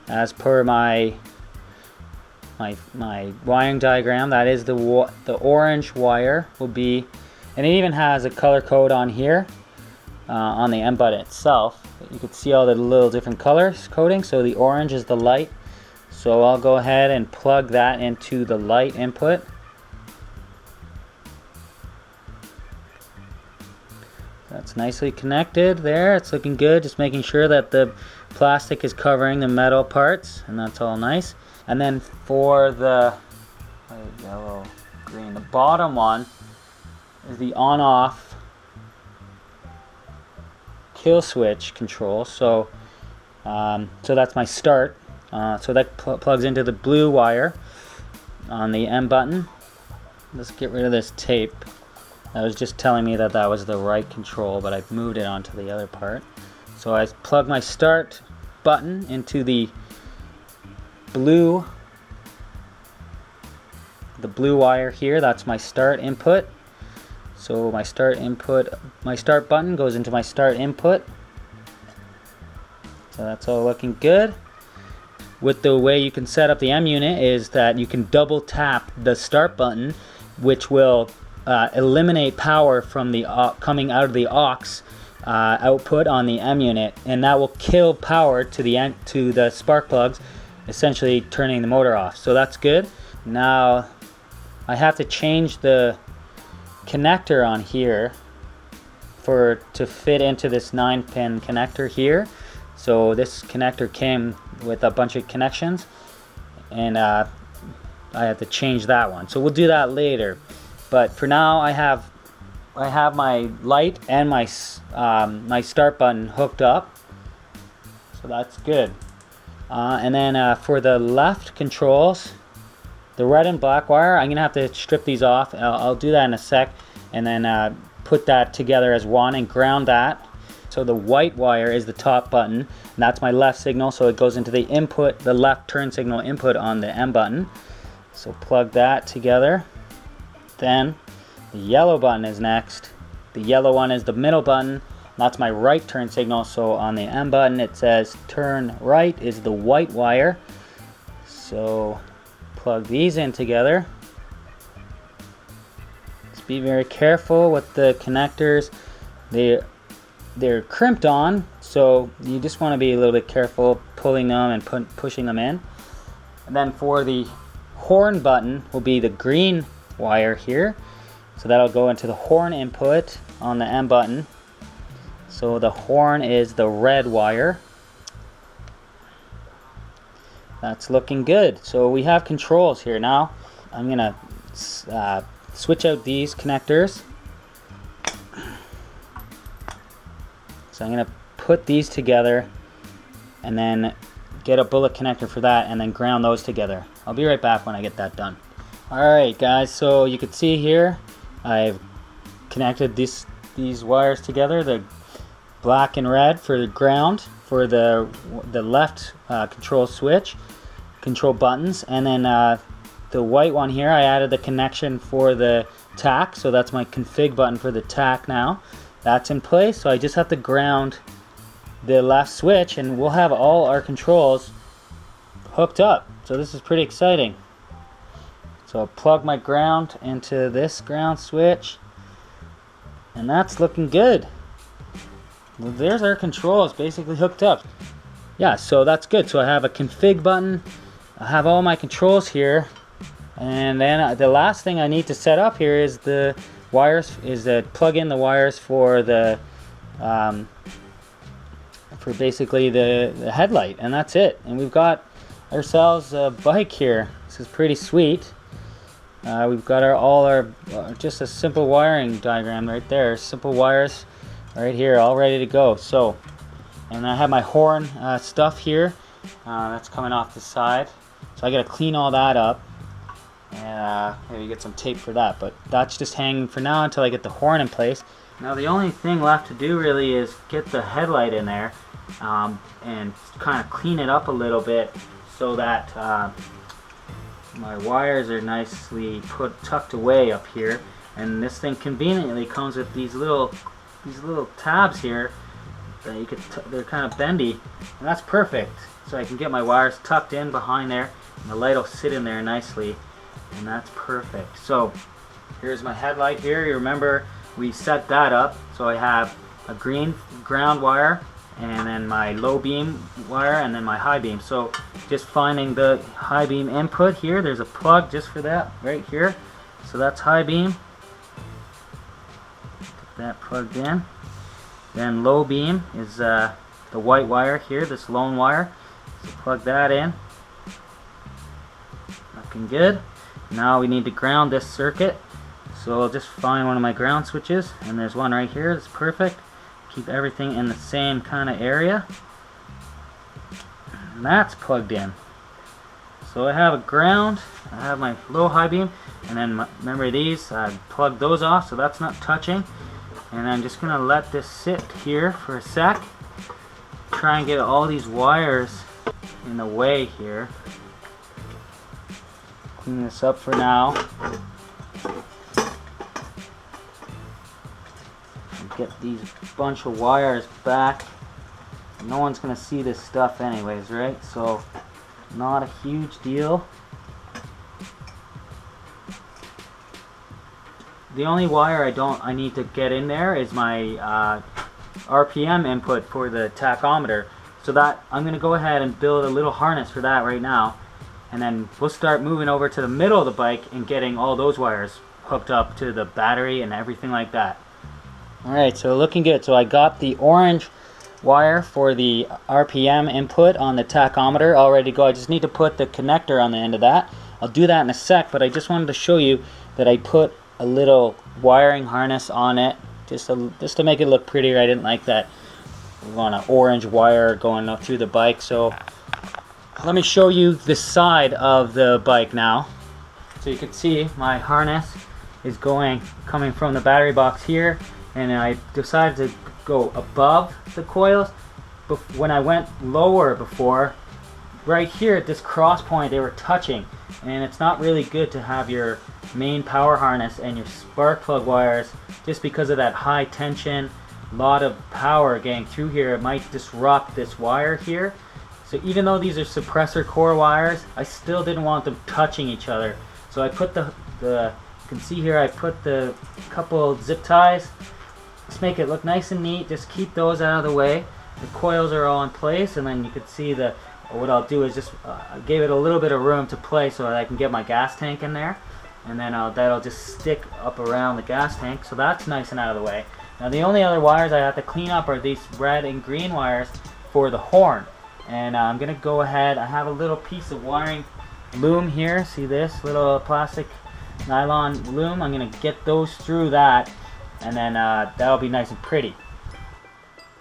as per my wiring diagram. That is the orange wire will be, and it even has a color code on here on the M button itself. You can see all the little different colors coding. So the orange is the light. So I'll go ahead and plug that into the light input. That's nicely connected there. It's looking good. Just making sure that the plastic is covering the metal parts, and that's all nice. And then for the yellow, green, the bottom one is the on-off kill switch control. So that's my start. So that plugs into the blue wire on the M button. Let's get rid of this tape. That was just telling me that was the right control, but I've moved it onto the other part. So I plug my start button into the blue wire here. That's my start input. So my start button goes into my start input. So that's all looking good. With the way you can set up the M unit is that you can double tap the start button, which will eliminate power from the coming out of the aux output on the M unit, and that will kill power to the spark plugs, essentially turning the motor off. So that's good. Now I have to change the connector on here to fit into this 9-pin connector here. So this connector came with a bunch of connections, and I have to change that one. So we'll do that later. But for now, I have my light and my my start button hooked up, so that's good. And then for the left controls, the red and black wire, I'm gonna have to strip these off. I'll do that in a sec, and then put that together as one and ground that. So the white wire is the top button, and that's my left signal, so it goes into the input, the left turn signal input on the M button. So plug that together. Then the yellow button is next. The yellow one is the middle button. That's my right turn signal. So on the M button it says turn right is the white wire. So plug these in together. Just be very careful with the connectors. They're crimped on, so you just want to be a little bit careful pulling them and pushing them in. And then for the horn button will be the green wire here. So that'll go into the horn input on the M button. So the horn is the red wire. That's looking good. So we have controls here now. I'm gonna switch out these connectors. So I'm gonna put these together and then get a bullet connector for that and then ground those together. I'll be right back when I get that done. Alright guys, so you can see here I've connected these wires together, the black and red for the ground, for the left control switch, control buttons, and then the white one here I added the connection for the tack, so that's my config button for the tack now. That's in place, so I just have to ground the left switch and we'll have all our controls hooked up. So this is pretty exciting. So I'll plug my ground into this ground switch, and that's looking good. Well, there's our controls basically hooked up. Yeah, so that's good. So I have a config button, I have all my controls here, and then the last thing I need to set up here is the wires, is to plug in the wires for the for basically the headlight, and that's it. And we've got ourselves a bike here. This is pretty sweet. We've got all our just a simple wiring diagram right there. Simple wires right here, all ready to go. So, and I have my horn stuff here. That's coming off the side. So I got to clean all that up. And maybe get some tape for that. But that's just hanging for now until I get the horn in place. Now the only thing left to do really is get the headlight in there and kind of clean it up a little bit so that my wires are nicely tucked away up here, and this thing conveniently comes with these little tabs here that you could they're kind of bendy, and that's perfect. So I can get my wires tucked in behind there, and the light will sit in there nicely, and that's perfect. So here's my headlight here. You remember we set that up, so I have a green ground wire and then my low beam wire and then my high beam. So just finding the high beam input here, there's a plug just for that right here. So that's high beam. Get that plugged in. Then low beam is the white wire here, this lone wire. So plug that in. Looking good. Now we need to ground this circuit. So I'll just find one of my ground switches, and there's one right here. That's perfect. Keep everything in the same kind of area, and that's plugged in. So I have a ground, I have my low high beam, and then remember these, I plugged those off, so that's not touching. And I'm just gonna let this sit here for a sec, try and get all these wires in the way here. Clean this up for now. Get these bunch of wires back. No one's gonna see this stuff anyways, right? So not a huge deal. The only wire I need to get in there is my RPM input for the tachometer. So that I'm gonna go ahead and build a little harness for that right now, and then we'll start moving over to the middle of the bike and getting all those wires hooked up to the battery and everything like that. Alright, so looking good. So I got the orange wire for the RPM input on the tachometer all ready to go. I just need to put the connector on the end of that. I'll do that in a sec, but I just wanted to show you that I put a little wiring harness on it, just to make it look prettier. I didn't like that we want an orange wire going up through the bike. So let me show you the side of the bike now. So you can see my harness is coming from the battery box here, and I decided to go above the coils. But when I went lower before, right here at this cross point, they were touching, and it's not really good to have your main power harness and your spark plug wires, just because of that high tension, lot of power getting through here. It might disrupt this wire here. So even though these are suppressor core wires, I still didn't want them touching each other. So I put you can see here, I put the couple zip ties. Let's make it look nice and neat. Just keep those out of the way. The coils are all in place, and then you can see what I'll do is just I gave it a little bit of room to play so that I can get my gas tank in there, and then that'll just stick up around the gas tank. So that's nice and out of the way. Now the only other wires I have to clean up are these red and green wires for the horn. And I'm going to go ahead, I have a little piece of wiring loom here. See this little plastic nylon loom? I'm going to get those through that, and then that'll be nice and pretty.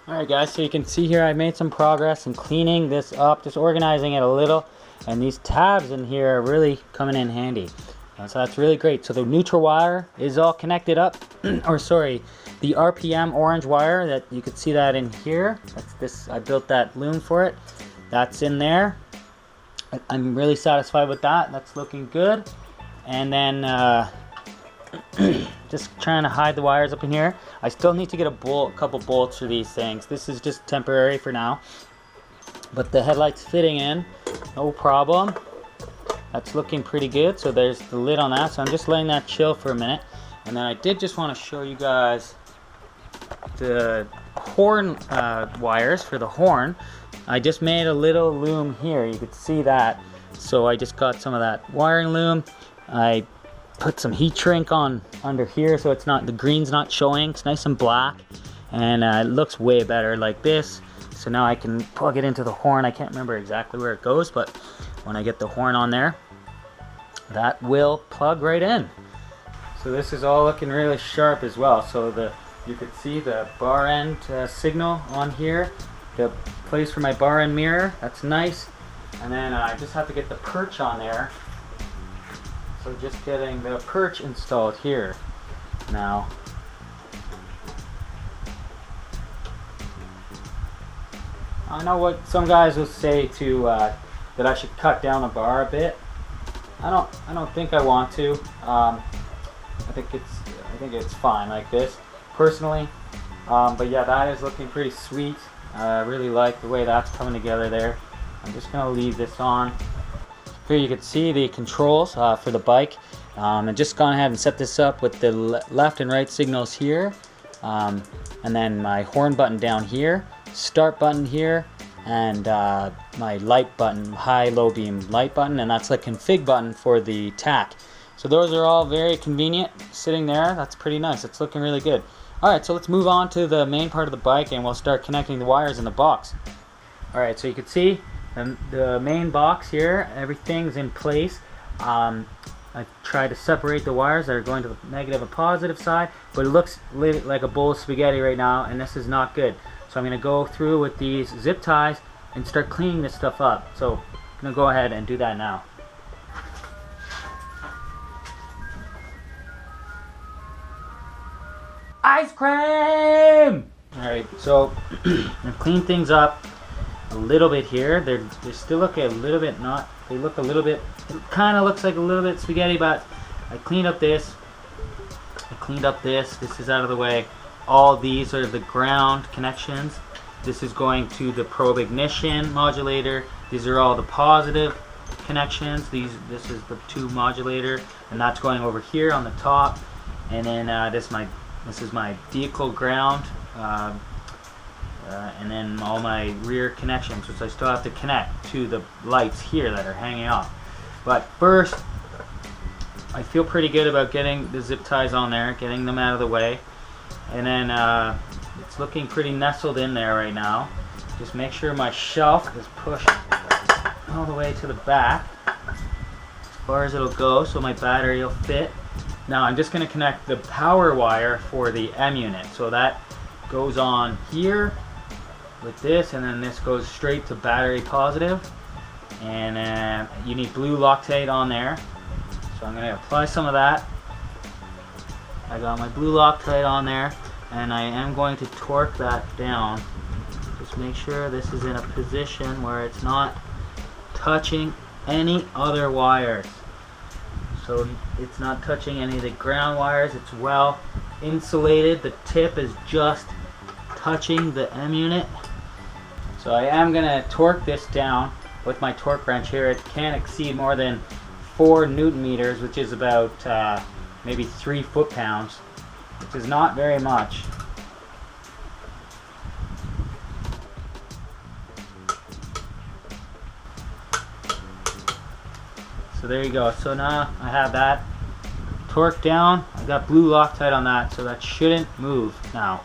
Alright guys, so you can see here I made some progress in cleaning this up, just organizing it a little. And these tabs in here are really coming in handy. So that's really great. So the neutral wire is all connected up, or sorry, the RPM orange wire, that you could see that in here. That's this, I built that loom for it. That's in there. I'm really satisfied with that. That's looking good. And then just trying to hide the wires up in here. I still need to get a couple bolts for these things. This is just temporary for now. But the headlight's fitting in, no problem. That's looking pretty good. So there's the lid on that. So I'm just letting that chill for a minute. And then I did just want to show you guys the horn wires for the horn. I just made a little loom here. You could see that. So I just got some of that wiring loom. I put some heat shrink on under here so it's not, the green's not showing. It's nice and black, and it looks way better like this. So now I can plug it into the horn. I can't remember exactly where it goes, but when I get the horn on there, that will plug right in. So this is all looking really sharp as well. So you could see the bar end signal on here, the place for my bar end mirror, that's nice. And then I just have to get the perch on there. So just getting the perch installed here now. I know what some guys will say to that I should cut down the bar a bit. I don't think I want to. I think it's fine like this personally. But yeah, that is looking pretty sweet. I really like the way that's coming together there. I'm just gonna leave this on. Here you can see the controls for the bike. And just gone ahead and set this up with the left and right signals here. And then my horn button down here, start button here, and my light button, high-low beam light button, and that's the config button for the tack. So those are all very convenient sitting there. That's pretty nice. It's looking really good. Alright, so let's move on to the main part of the bike, and we'll start connecting the wires in the box. Alright, so you can see the main box here, everything's in place. I tried to separate the wires that are going to the negative and positive side, but it looks like a bowl of spaghetti right now, and this is not good. So I'm going to go through with these zip ties and start cleaning this stuff up. So I'm going to go ahead and do that now. Ice cream! Alright, so I've cleaned things up a little bit here. They still look a little bit they look a little bit, it kind of looks like a little bit spaghetti, but I cleaned up this. This is out of the way. All these are the ground connections. This is going to the probe ignition modulator. These are all the positive connections. This is the tube modulator, and that's going over here on the top. And then this is my vehicle ground, and then all my rear connections, which I still have to connect to the lights here that are hanging off. But first, I feel pretty good about getting the zip ties on there, getting them out of the way. And then it's looking pretty nestled in there right now. Just make sure my shelf is pushed all the way to the back, as far as it'll go, so my battery will fit Now I'm just going to connect the power wire for the M unit. So that goes on here with this, and then this goes straight to battery positive. And you need blue Loctite on there. So I'm going to apply some of that. I got my blue Loctite on there, and I am going to torque that down. Just make sure this is in a position where it's not touching any other wires. So it's not touching any of the ground wires. It's well insulated. The tip is just touching the M unit. So I am going to torque this down with my torque wrench here. It can't exceed more than 4 Newton meters, which is about maybe 3 foot-pounds, which is not very much. So there you go. So now I have that torqued down. I got blue Loctite on that, so that shouldn't move now.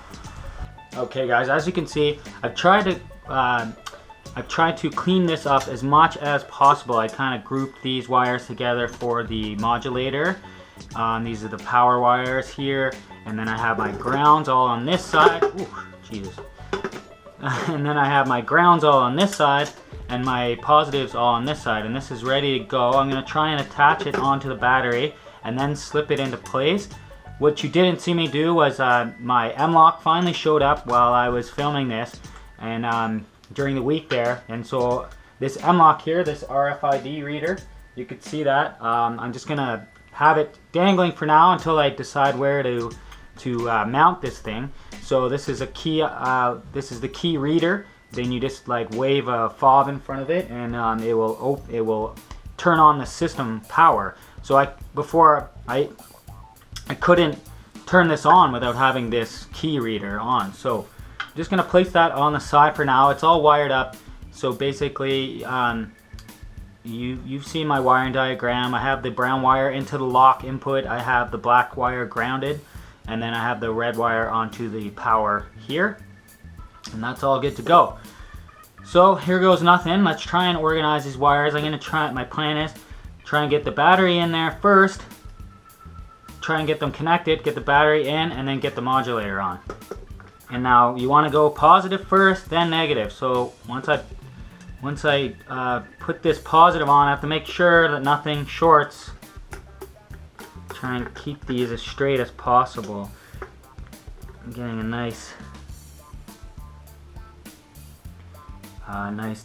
Okay guys, as you can see, I've tried to clean this up as much as possible. I kind of grouped these wires together for the modulator. These are the power wires here, and then I have my grounds all on this side. Ooh, Jesus. And then I have my grounds all on this side, and my positives all on this side, and this is ready to go. I'm going to try and attach it onto the battery and then slip it into place. What you didn't see me do was my M-lock finally showed up while I was filming this, and during the week there, and so this M-lock here, this RFID reader, you could see that. I'm just going to have it dangling for now until I decide where to mount this thing. So this is a key, this is the key reader. Then you just like wave a fob in front of it, and it will turn on the system power. So before I couldn't turn this on without having this key reader on. So I'm just gonna place that on the side for now. It's all wired up. So basically, you've seen my wiring diagram. I have the brown wire into the lock input. I have the black wire grounded, and then I have the red wire onto the power here. And that's all good to go. So here goes nothing. Let's try and organize these wires. I'm going to try, my plan is try and get the battery in there first, try and get them connected, get the battery in, and then get the modulator on. And now you want to go positive first, then negative. So once I put this positive on, I have to make sure that nothing shorts. Try and keep these as straight as possible. I'm getting a nice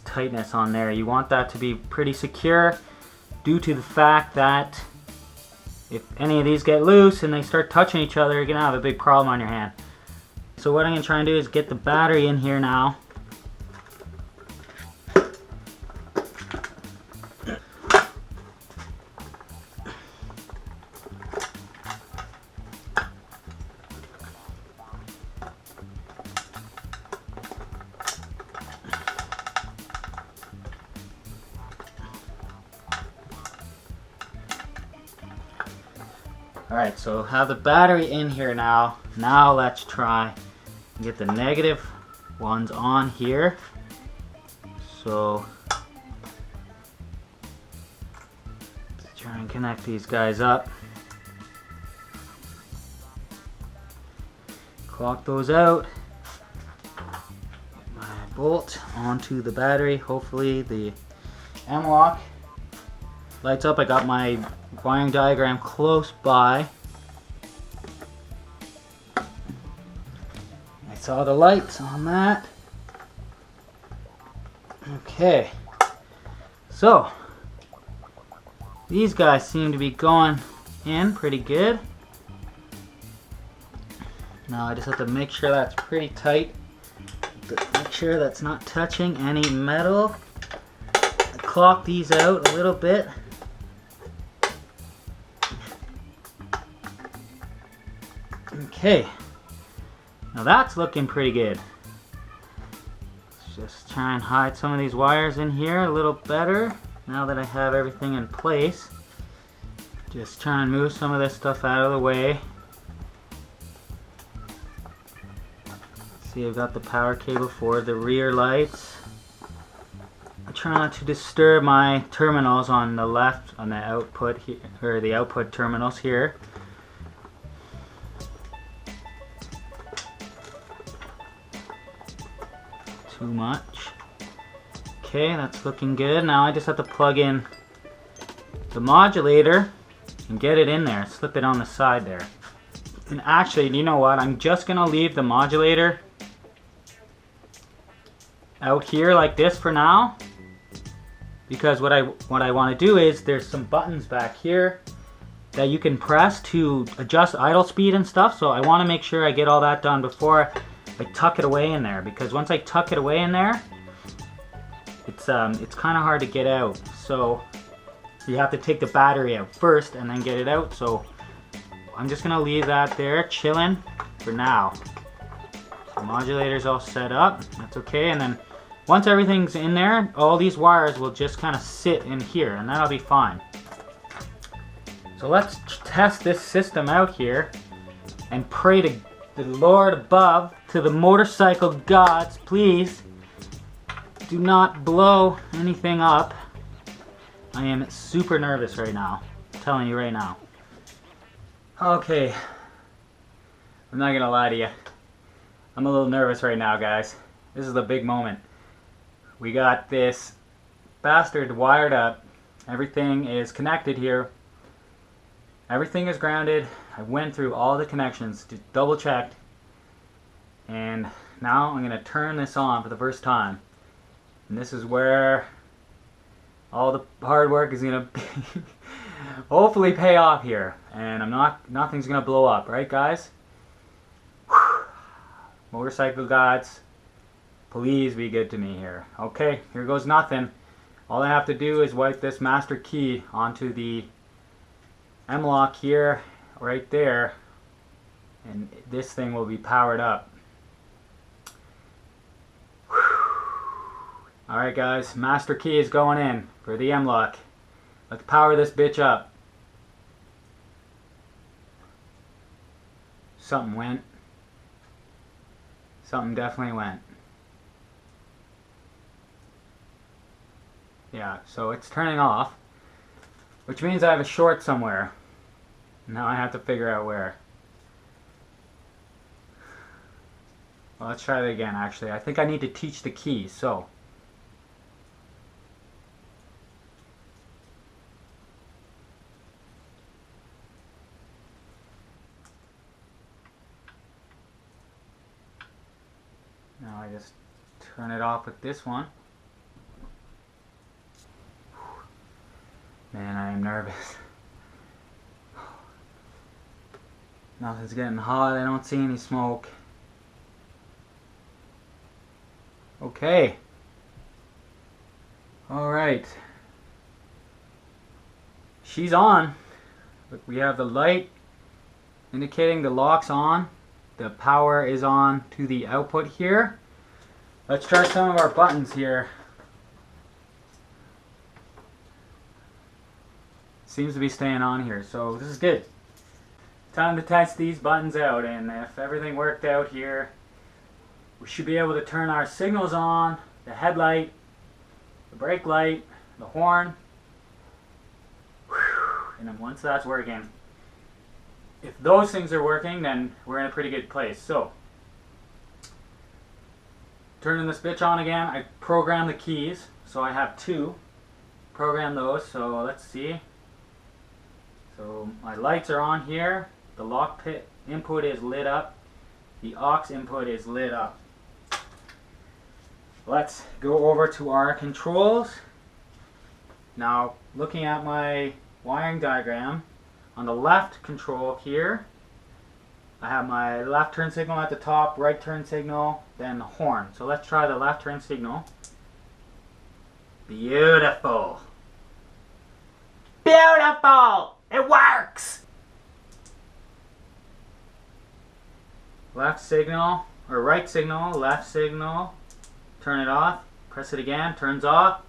tightness on there. You want that to be pretty secure due to the fact that if any of these get loose and they start touching each other, you're gonna have a big problem on your hand. So what I'm gonna try and do is get the battery in here now. Alright, so have the battery in here now. Now let's try and get the negative ones on here. So let's try and connect these guys up. Clock those out. Get my bolt onto the battery. Hopefully the M-lock lights up. I got my wiring diagram close by. I saw the lights on that. Okay, so these guys seem to be going in pretty good. Now I just have to make sure that's pretty tight. Make sure that's not touching any metal. I clock these out a little bit. Okay, now that's looking pretty good. Let's just try and hide some of these wires in here a little better now that I have everything in place. Just try and move some of this stuff out of the way. See, I've got the power cable for the rear lights. I try not to disturb my terminals on the left, on the output here, or the output terminals here. too much. Okay, that's looking good. Now I just have to plug in the modulator and get it in there. Slip it on the side there. And actually, you know what? I'm just gonna leave the modulator out here like this for now, because what I want to do is there's some buttons back here that you can press to adjust idle speed and stuff. So I want to make sure I get all that done before I tuck it away in there, because once I tuck it away in there, it's kind of hard to get out. So you have to take the battery out first and then get it out. So I'm just gonna leave that there chilling for now. The modulator's all set up, that's okay. And then once everything's in there, all these wires will just kind of sit in here, and that'll be fine. So let's test this system out here and pray to the Lord above, to the motorcycle gods, please do not blow anything up. I am super nervous right now, I'm telling you right now. Okay, I'm not gonna lie to you. I'm a little nervous right now, guys. This is the big moment. We got this bastard wired up. Everything is connected here. Everything is grounded. I went through all the connections, double checked. And now I'm gonna turn this on for the first time. And this is where all the hard work is gonna hopefully pay off here, and nothing's gonna blow up, right guys? Whew. Motorcycle gods, please be good to me here. Okay, here goes nothing. All I have to do is wipe this master key onto the M-lock here, right there, and this thing will be powered up. Alright guys, master key is going in for the M-lock. Let's power this bitch up. Something went. Something definitely went. Yeah, so it's turning off, which means I have a short somewhere. Now I have to figure out where. Well, let's try that again actually. I think I need to teach the keys, so. Now I just turn it off with this one. Man, I am nervous. Nothing's getting hot. I don't see any smoke. Okay. Alright. She's on. Look, we have the light indicating the lock's on. The power is on to the output here. Let's try some of our buttons here. Seems to be staying on here, so this is good. Time to test these buttons out, and if everything worked out here, we should be able to turn our signals on, the headlight, the brake light, the horn. And then once that's working, if those things are working, then we're in a pretty good place. So, turning this bitch on again, I programmed the keys, so I have two. Program those, so let's see. So my lights are on here, the lock pit input is lit up, the aux input is lit up. Let's go over to our controls. Now, looking at my wiring diagram, on the left control here, I have my left turn signal at the top, right turn signal, then the horn. So let's try the left turn signal. Beautiful. Beautiful! It works! Left signal, or right signal, left signal, turn it off, press it again, turns off.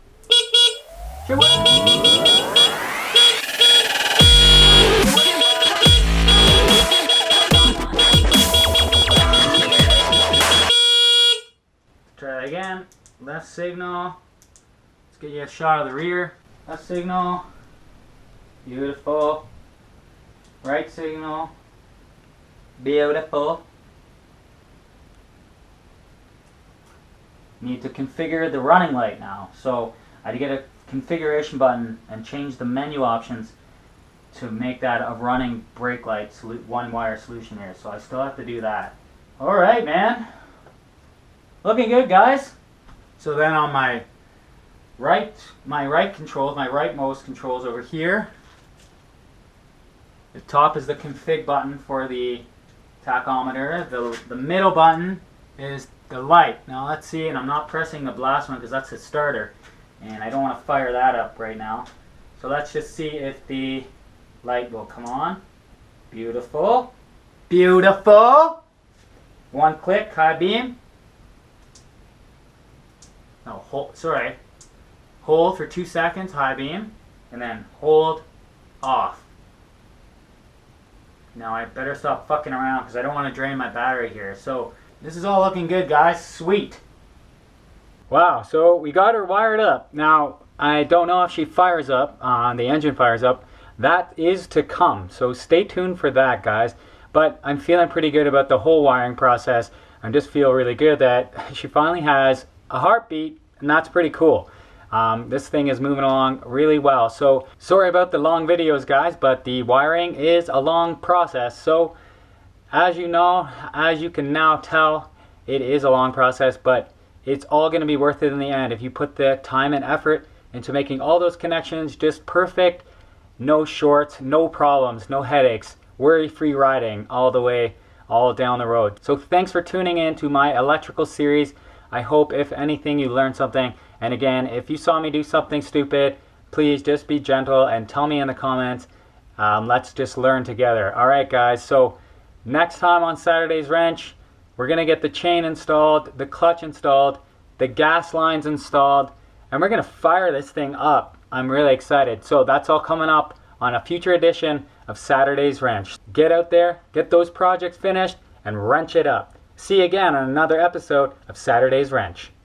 Try that again. Left signal. Let's get you a shot of the rear. Left signal. Beautiful. Right signal. Beautiful. need to configure the running light now. So I had to get a configuration button and change the menu options to make that a running brake light one wire solution here. So I still have to do that. Alright, man. Looking good, guys. So then on my right controls, my rightmost controls over here, the top is the config button for the tachometer. The middle button is the light. Now let's see, and I'm not pressing the blast one because that's the starter, and I don't want to fire that up right now. So let's just see if the light will come on. Beautiful. Beautiful. One click, high beam. No, hold for 2 seconds, high beam, and then hold off. Now I better stop fucking around because I don't want to drain my battery here. So this is all looking good, guys. Sweet. Wow, so we got her wired up. Now I don't know if she fires up, the engine fires up. That is to come, so stay tuned for that, guys. But I'm feeling pretty good about the whole wiring process. I just feel really good that she finally has a heartbeat, and that's pretty cool. This thing is moving along really well. So sorry about the long videos, guys, but the wiring is a long process. So as you know, as you can now tell, it is a long process, but it's all going to be worth it in the end if you put the time and effort into making all those connections just perfect. No shorts, no problems, no headaches, worry-free riding all the way, all down the road. So thanks for tuning in to my electrical series. I hope if anything you learned something. And again, if you saw me do something stupid, please just be gentle and tell me in the comments. Let's just learn together. Alright guys, so next time on Saturday's Wrench, we're going to get the chain installed, the clutch installed, the gas lines installed, and we're going to fire this thing up. I'm really excited. So that's all coming up on a future edition of Saturday's Wrench. Get out there, get those projects finished, and wrench it up. See you again on another episode of Saturday's Wrench.